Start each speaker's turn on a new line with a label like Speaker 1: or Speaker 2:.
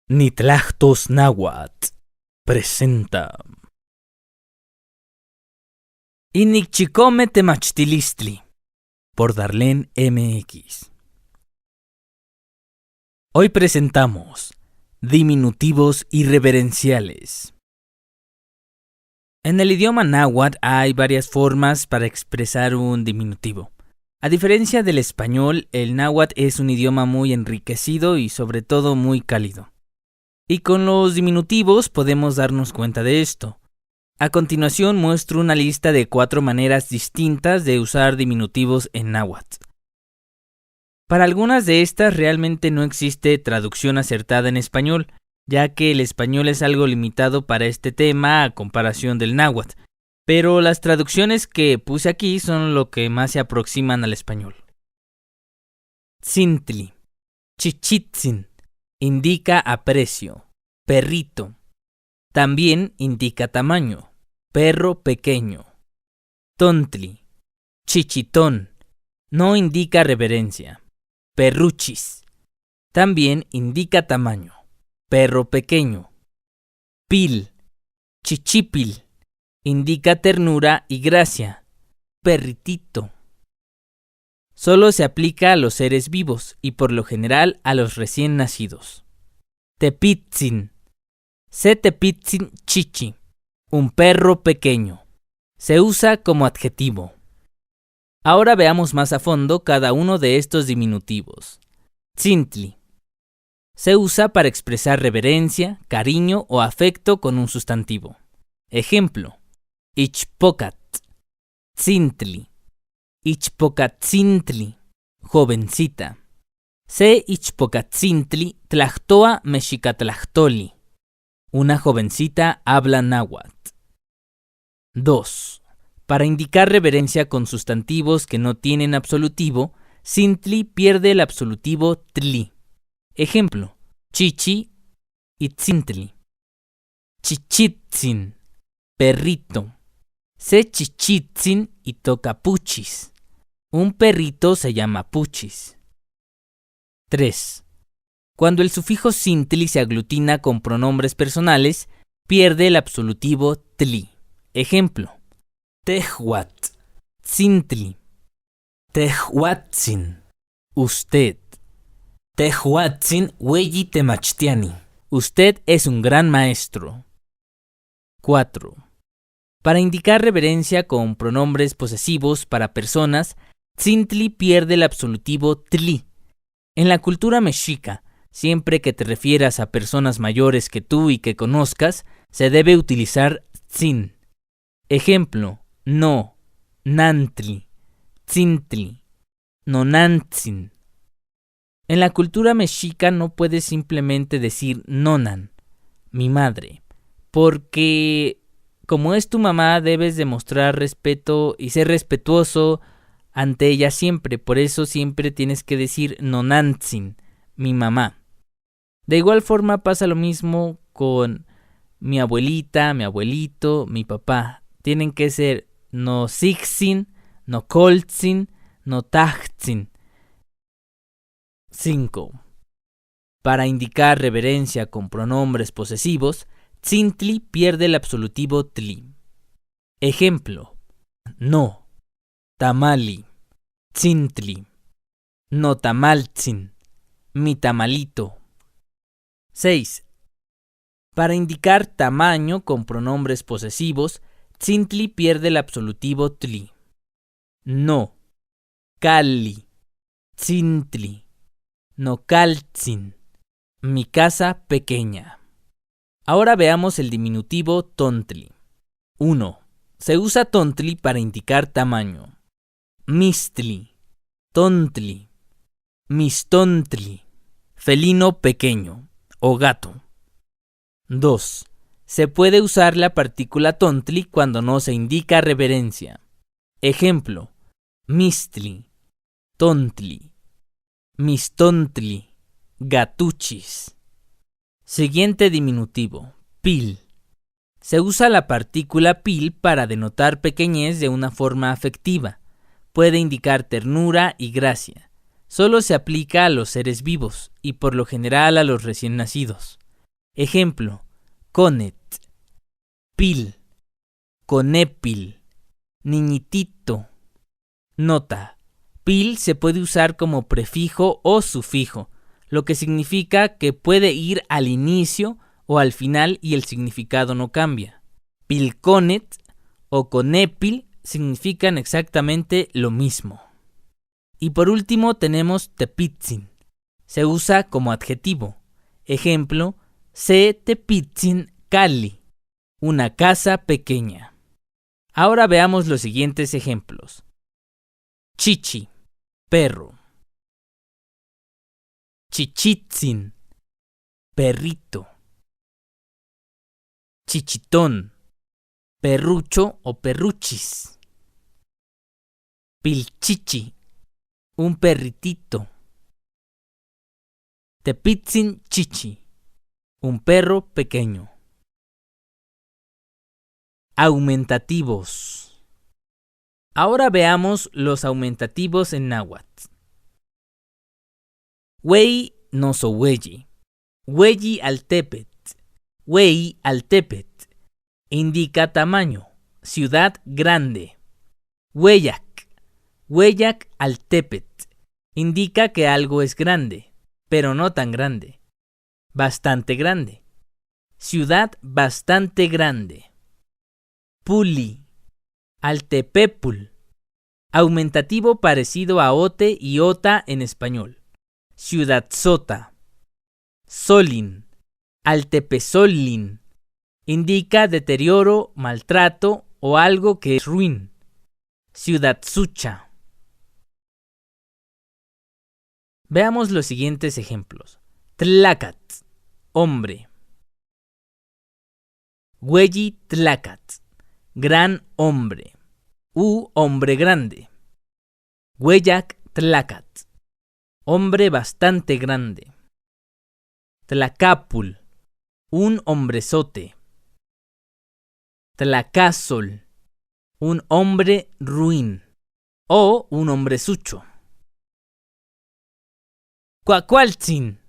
Speaker 1: Nitlajtos Náhuatl presenta Inikchikome Temachtilistli por Darlene MX. Hoy presentamos diminutivos irreverenciales. En el idioma náhuatl hay varias formas para expresar un diminutivo. A diferencia del español, el náhuatl es un idioma muy enriquecido y sobre todo muy cálido. Y con los diminutivos podemos darnos cuenta de esto. A continuación muestro una lista de 4 maneras distintas de usar diminutivos en náhuatl. Para algunas de estas realmente no existe traducción acertada en español, ya que el español es algo limitado para este tema a comparación del náhuatl, pero las traducciones que puse aquí son lo que más se aproximan al español. Tzintli, chichitzin, indica aprecio, perrito. También indica tamaño, perro pequeño. Tontli, chichitón, no indica reverencia. Perruchis, también indica tamaño, perro pequeño. Pil, chichipil, indica ternura y gracia, perritito. Solo se aplica a los seres vivos y por lo general a los recién nacidos. Tepitzin, se tepitzin chichi, un perro pequeño. Se usa como adjetivo. Ahora veamos más a fondo cada uno de estos diminutivos. Tzintli. Se usa para expresar reverencia, cariño o afecto con un sustantivo. Ejemplo: ichpocat, tzintli. Ichpocatzintli, jovencita. Se ichpocatzintli tlachtoa mexicatlachtoli. Una jovencita habla náhuatl. 2. Para indicar reverencia con sustantivos que no tienen absolutivo, tzintli pierde el absolutivo tli. Ejemplo: chichi y tzintli. Chichitzin, perrito. Se chichitzin y toca puchis. Un perrito se llama puchis. 3. Cuando el sufijo tzintli se aglutina con pronombres personales, pierde el absolutivo tli. Ejemplo: tehuat, tzintli. Tehuatzin, usted. Tehuatzin weyi temachtiani. Usted es un gran maestro. 4. Para indicar reverencia con pronombres posesivos para personas, tzintli pierde el absolutivo tli. En la cultura mexica, siempre que te refieras a personas mayores que tú y que conozcas, se debe utilizar tzin. Ejemplo: no, nantli, tzintli, nonantzin. En la cultura mexica no puedes simplemente decir nonan, mi madre, porque como es tu mamá debes demostrar respeto y ser respetuoso ante ella siempre. Por eso siempre tienes que decir nonantzin, mi mamá. De igual forma pasa lo mismo con mi abuelita, mi abuelito, mi papá. Tienen que ser no sixin, no coltzin, no tajtzin. 5. Para indicar reverencia con pronombres posesivos, tzintli pierde el absolutivo tli. Ejemplo: no, tamali, tzintli, no tamaltzin, mi tamalito. 6. Para indicar tamaño con pronombres posesivos, tzintli pierde el absolutivo tli. No, cali, tzintli, no caltzin, mi casa pequeña. Ahora veamos el diminutivo tontli. 1. Se usa tontli para indicar tamaño. Mistli, tontli, mistontli, felino pequeño o gato. 2. Se puede usar la partícula tontli cuando no se indica reverencia. Ejemplo: mistli, tontli, mistontli, gatuchis. Siguiente diminutivo, pil. Se usa la partícula pil para denotar pequeñez de una forma afectiva. Puede indicar ternura y gracia. Solo se aplica a los seres vivos y por lo general a los recién nacidos. Ejemplo, conet, pil, conépil, niñitito. Nota: pil se puede usar como prefijo o sufijo, lo que significa que puede ir al inicio o al final y el significado no cambia. Pilconet o conépil significan exactamente lo mismo. Y por último tenemos tepitzin. Se usa como adjetivo. Ejemplo, se tepitzin Cali, una casa pequeña. Ahora veamos los siguientes ejemplos. Chichi, perro. Chichitzin, perrito. Chichitón, perrucho o perruchis. Pilchichi, un perritito. Tepitzin chichi, un perro pequeño. Aumentativos. Ahora veamos los aumentativos en náhuatl. Wei no so weyi. Weyi altepet. Wei altepet. Indica tamaño. Ciudad grande. Hueyac. Hueyac altepet. Indica que algo es grande, pero no tan grande. Bastante grande. Ciudad bastante grande. Puli. Altepepul. Aumentativo parecido a ote y ota en español. Ciudad sota. Solin. Altepesolin. Indica deterioro, maltrato o algo que es ruin. Ciudad sucha. Veamos los siguientes ejemplos. Tlacat, hombre. Hueyi tlacat, gran hombre. Hombre grande. Hueyac tlacat, hombre bastante grande. Tlacapul, un hombrezote. Tlacasol, un hombre ruin o un hombrezucho. Cuacualtzin,